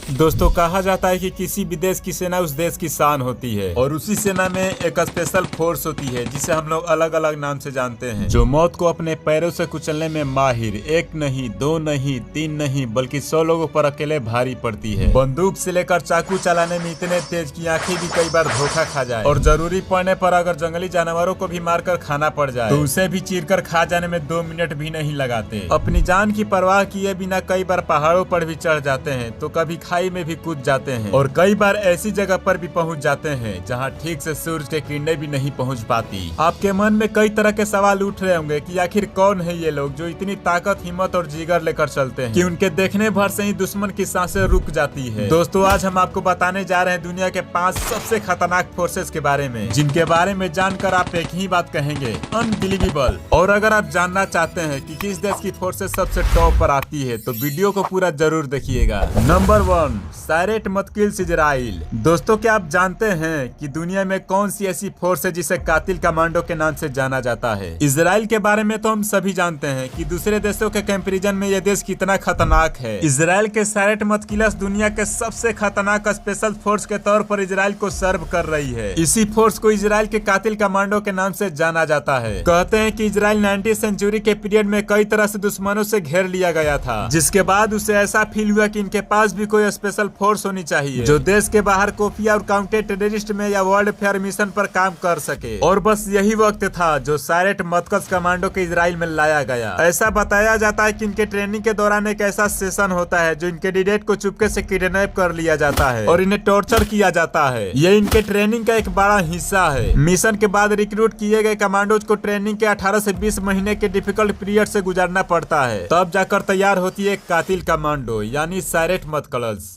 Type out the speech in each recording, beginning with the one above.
दोस्तों कहा जाता है कि किसी भी देश की सेना उस देश की शान होती है और उसी सेना में एक स्पेशल फोर्स होती है जिसे हम लोग अलग अलग नाम से जानते हैं, जो मौत को अपने पैरों से कुचलने में माहिर, एक नहीं, दो नहीं, तीन नहीं बल्कि 100 लोगों पर अकेले भारी पड़ती है। बंदूक से लेकर चाकू चलाने में इतने तेज की आंखें भी कई बार धोखा खा जाए और जरूरी पड़ने पर अगर जंगली जानवरों को भी मारकर खाना पड़ जाए तो उसे भी चीरकर खा जाने में 2 मिनट भी नहीं लगाते। अपनी जान की परवाह किए बिना कई बार पहाड़ों पर भी चढ़ जाते हैं तो कभी खाई में भी कूद जाते हैं और कई बार ऐसी जगह पर भी पहुंच जाते हैं जहां ठीक से सूरज के किरणें भी नहीं पहुंच पाती। आपके मन में कई तरह के सवाल उठ रहे होंगे कि आखिर कौन है ये लोग जो इतनी ताकत, हिम्मत और जिगर लेकर चलते हैं कि उनके देखने भर से ही दुश्मन की सांसें रुक जाती है। दोस्तों आज हम आपको बताने जा रहे हैं दुनिया के 5 सबसे खतरनाक फोर्सेस के बारे में, जिनके बारे में जानकर आप एक ही बात कहेंगे, अनबिलीवेबल। और अगर आप जानना चाहते हैं कि किस देश की फोर्सेस सबसे टॉप पर आती है तो वीडियो को पूरा जरूर देखिएगा। Number 1, Sayeret Matkal Israel. दोस्तों क्या आप जानते हैं कि दुनिया में कौन सी ऐसी फोर्स है जिसे कातिल कमांडो के नाम से जाना जाता है? इजराइल के बारे में तो हम सभी जानते हैं कि दूसरे देशों के कंपैरिजन में यह देश कितना खतरनाक है। इजराइल के सायरेट मत्किल्स दुनिया के सबसे खतरनाक स्पेशल फोर्स के तौर पर इजराइल को सर्व कर रही है। इसी फोर्स को इजराइल के कातिल कमांडो के नाम से जाना जाता है। कहते हैं कि इजराइल 19वीं सेंचुरी के पीरियड में कई तरह से दुश्मनों से घेर लिया गया था, जिसके बाद उसे ऐसा फील हुआ कि इनके पास भी कोई स्पेशल फोर्स होनी चाहिए जो देश के बाहर खुफिया और काउंटर टेररिस्ट में या वर्ल्ड फेयर मिशन पर काम कर सके। और बस यही वक्त था जो सायरेट मत्किल्स कमांडो के इजराइल में लाया गया। ऐसा बताया जाता है कि इनके ट्रेनिंग के दौरान एक ऐसा सेशन होता है जो इनके कैंडिडेट को चुपके से किडनैप कर लिया जाता है और इन्हें टॉर्चर किया जाता है। ये इनके ट्रेनिंग का एक बड़ा हिस्सा है। मिशन के बाद रिक्रूट किए गए कमांडोज को ट्रेनिंग के 18 से 20 महीने के डिफिकल्ट पीरियड से गुजरना पड़ता है, तब जाकर तैयार होती है कातिल कमांडो यानी Sayeret Matkal.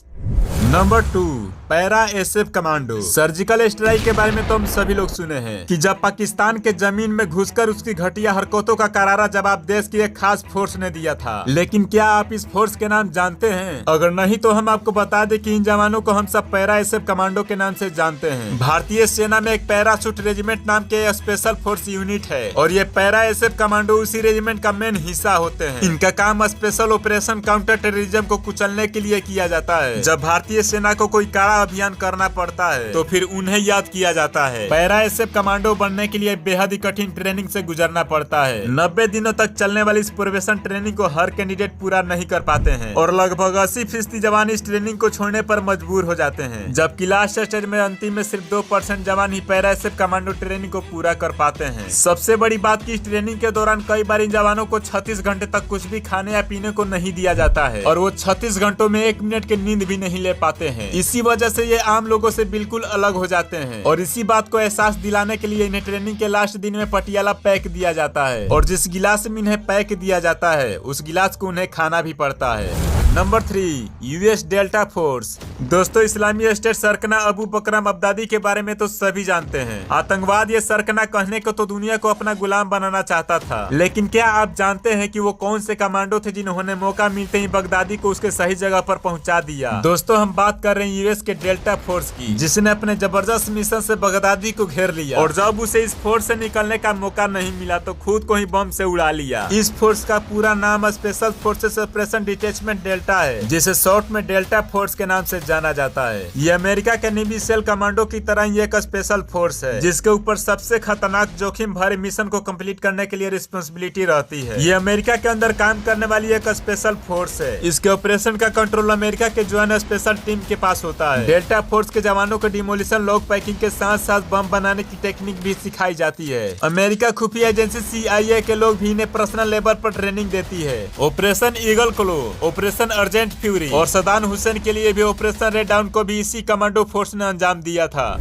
Number 2, para SF commando. Surgical strike के बारे में तो हम सभी लोग सुने हैं कि जब पाकिस्तान के जमीन में घुसकर उसकी घटिया हरकतों का करारा जवाब देश की एक खास फोर्स ने दिया था। लेकिन क्या आप इस फोर्स के नाम जानते हैं? अगर नहीं तो हम आपको बता दें कि इन जवानों को हम सब पैरा एसएफ कमांडो के नाम से जानते हैं। भारतीय सेना में एक पैराशूट रेजिमेंट नाम के स्पेशल फोर्स यूनिट है और ये पैरा एसएफ कमांडो उसी रेजिमेंट का मेन हिस्सा होते हैं। इनका काम स्पेशल ऑपरेशन काउंटर टेररिज्म को कुचलने के लिए किया जाता है। जब भारतीय सेना को कोई कड़ा अभियान करना पड़ता है तो फिर उन्हें याद किया जाता है। पैरा एसएफ कमांडो बनने के लिए बेहद ही कठिन ट्रेनिंग से गुजरना पड़ता है। 90 दिनों तक चलने वाली इस प्रोबेशन ट्रेनिंग को हर कैंडिडेट पूरा नहीं कर पाते हैं और लगभग 80% जवान इस ट्रेनिंग को छोड़ने पर मजबूर हो जाते हैं, जबकि लास्ट स्टेज में अंतिम में सिर्फ 2% जवान ही पैरा एसएफ कमांडो ट्रेनिंग को पूरा कर पाते हैं। सबसे बड़ी बात की इस ट्रेनिंग के दौरान कई बार इन जवानों को 36 घंटे तक कुछ भी खाने या पीने को नहीं दिया जाता है और वो 36 घंटों में 1 मिनट की नींद भी नहीं ले पाते हैं। इसी वजह से ये आम लोगों से बिल्कुल अलग हो जाते हैं और इसी बात को एहसास दिलाने के लिए इन्हें ट्रेनिंग के लास्ट दिन में पटियाला पैक दिया जाता है और जिस गिलास में इन्हें पैक दिया जाता है उस गिलास को उन्हें खाना भी पड़ता है। Number 3, US delta force. दोस्तों इस्लामी स्टेट सरकना अबू बकरम अब्दादी के बारे में तो सभी जानते हैं। आतंकवाद ये सरकना कहने को तो दुनिया को अपना गुलाम बनाना चाहता था, लेकिन क्या आप जानते हैं कि वो कौन से कमांडो थे जिन्होंने मौका मिलते ही बगदादी को उसके सही जगह पर पहुंचा दिया? दोस्तों हम बात कर रहे हैं यूएस के डेल्टा फोर्स की, जिसने अपने जबरदस्त मिशन से बगदादी को घेर लिया और जब उसे इस फोर्स से निकलने का मौका नहीं मिला तो खुद को ही बम से उड़ा लिया। इस फोर्स का पूरा नाम special forces operation detachment delta है, जिसे शॉर्ट में डेल्टा फोर्स के नाम से जाना जाता है। ये अमेरिका के नेवी सेल कमांडो की तरह ही एक स्पेशल फोर्स है जिसके ऊपर सबसे खतरनाक जोखिम भरे मिशन को कंप्लीट करने के लिए रिस्पांसिबिलिटी रहती है। ये अमेरिका के अंदर काम करने वाली एक स्पेशल फोर्स है। इसके ऑपरेशन का कंट्रोल अमेरिका के ज्वाइंट स्पेशल टीम के पास होता है। डेल्टा फोर्स के जवानों को डिमोलिशन, लॉक पैकिंग के साथ साथ बम बनाने की टेक्निक भी सिखाई जाती है। अमेरिका खुफिया एजेंसी CIA के लोग भी इन्हें पर्सनल लेवल पर ट्रेनिंग देती है। ऑपरेशन ईगल क्लो, ऑपरेशन अर्जेंट फ्यूरी और सद्दाम हुसैन के लिए भी ऑपरेशन रेड डाउन को भी इसी कमांडो फोर्स ने अंजाम दिया था।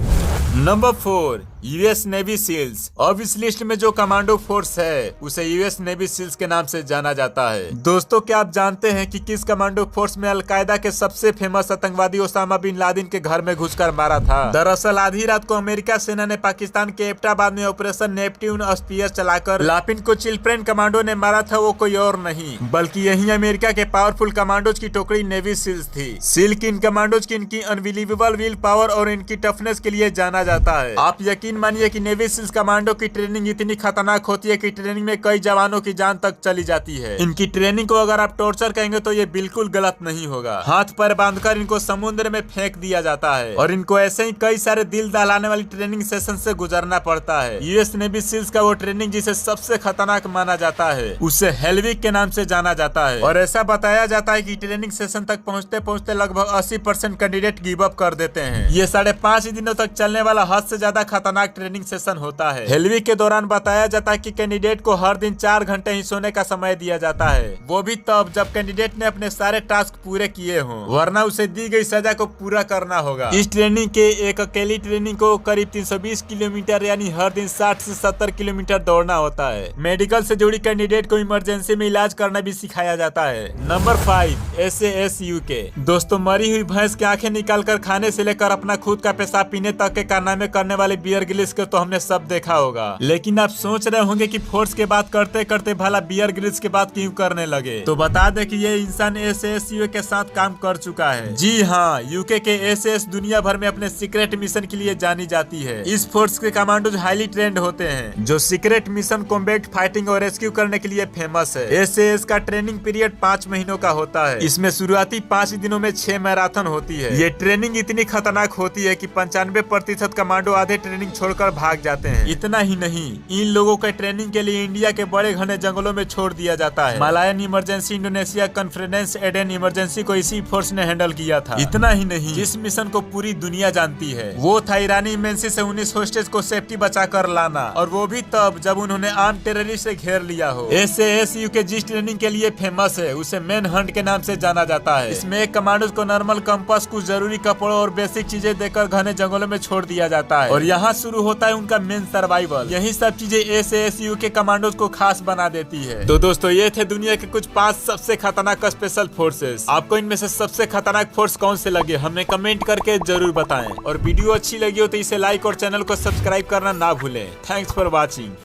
Number 4, US Navy SEALs. अब इस लिस्ट में जो कमांडो फोर्स है उसे यूएस नेवी सील्स के नाम से जाना जाता है। दोस्तों क्या आप जानते हैं कि किस कमांडो फोर्स में अलकायदा के सबसे फेमस आतंकवादी ओसामा बिन लादेन के घर में घुसकर मारा था? दरअसल आधी रात को अमेरिका सेना ने पाकिस्तान के एबटाबाद में ऑपरेशन नेपट्यून स्पीयर चलाकर लापिन को चिल्ड्रेन कमांडो ने मारा था। वो कोई और नहीं बल्कि यही अमेरिका के पावरफुल कमांडोज की टुकड़ी नेवी सील्स थी। सील की इन कमांडोज की इनकी अनबिलीवेबल विल पावर और इनकी टफनेस के लिए जाना जाता है। आप यकीन यकीन मानिए कि नेवी सील्स कमांडो की ट्रेनिंग इतनी खतरनाक होती है कि ट्रेनिंग में कई जवानों की जान तक चली जाती है। इनकी ट्रेनिंग को अगर आप टॉर्चर कहेंगे तो ये बिल्कुल गलत नहीं होगा। हाथ पैर बांधकर इनको समुद्र में फेंक दिया जाता है और इनको ऐसे ही कई सारे दिल दहलाने वाली ट्रेनिंग सेशन से गुजरना पड़ता है। यूएस नेवी सील्स का वो ट्रेनिंग जिसे सबसे खतरनाक माना जाता है उसे हेलविक के नाम से जाना जाता है और ऐसा बताया जाता है कि ट्रेनिंग सेशन तक पहुंचते पहुंचते लगभग 80% कैंडिडेट गिव अप कर देते हैं। ये 5.5 दिनों तक चलने वाला हद से ज्यादा खतरनाक ट्रेनिंग सेशन होता है। हेलविक के दौरान बताया जाता है कि कैंडिडेट को हर दिन 4 घंटे ही सोने का समय दिया जाता है, वो भी तब जब कैंडिडेट ने अपने सारे टास्क पूरे किए हों, वरना उसे दी गई सजा को पूरा करना होगा। इस ट्रेनिंग के एक अकेली ट्रेनिंग को करीब 320 किलोमीटर यानी हर दिन 60 से 70 किलोमीटर दौड़ना होता है। मेडिकल से जुड़ी कैंडिडेट को इमरजेंसी में इलाज करना भी सिखाया जाता है। Number 5 SAS UK। दोस्तों, मरी हुई भैंस की आंखें निकालकर खाने से लेकर अपना खुद का पेशाब पीने तक के कारनामे करने वाले बियर ग्रिल्स को तो हमने सब देखा होगा, लेकिन आप सोच रहे होंगे कि फोर्स के बात करते करते भला बियर ग्रिल्स के बात क्यों करने लगे। तो बता दे कि ये इंसान SAS UK के साथ काम कर चुका है। जी हाँ, यूके के SAS दुनिया भर में अपने सीक्रेट मिशन के लिए जानी जाती है। इस फोर्स के कमांडोज हाईली ट्रेंड होते हैं जो सीक्रेट मिशन, कॉम्बैट, फाइटिंग और रेस्क्यू करने के लिए फेमस है। SAS का ट्रेनिंग पीरियड 5 महीनों का होता है। इसमें शुरुआती 5 दिनों में 6 मैराथन होती है। ये ट्रेनिंग इतनी खतरनाक होती है कि 95% कमांडो आधे ट्रेनिंग छोड़कर भाग जाते हैं। इतना ही नहीं, इन लोगों के ट्रेनिंग के लिए इंडिया के बड़े घने जंगलों में छोड़ दिया जाता है। Malayan Emergency, Indonesia conference, Aden Emergency को इसी फोर्स ने हैंडल किया था। इतना ही नहीं, जिस मिशन को पूरी दुनिया जानती है वो था ईरानी एम्बेसी से 19 होस्टेज को सेफ्टी बचा कर लाना, और वो भी तब जब उन्होंने आर्म टेररिस्ट से घेर लिया हो। SAS UK जिस ट्रेनिंग के लिए फेमस है उसे मैन हंट के नाम से जाना जाता है। इसमें एक कमांडोज को नॉर्मल कंपास, कुछ जरूरी कपड़ों और बेसिक चीजें देकर घने जंगलों में छोड़ दिया जाता है और यहाँ शुरू होता है उनका मेन सर्वाइवल। यही सब चीजें SAS UK कमांडोज को खास बना देती है। तो दोस्तों, ये थे दुनिया के कुछ 5 सबसे खतरनाक स्पेशल फोर्सेस। आपको इनमें से सबसे खतरनाक फोर्स कौन से लगे हमें कमेंट करके जरूर बताएं, और वीडियो अच्छी लगी हो तो इसे लाइक और चैनल को सब्सक्राइब करना ना भूलें। Thanks for watching.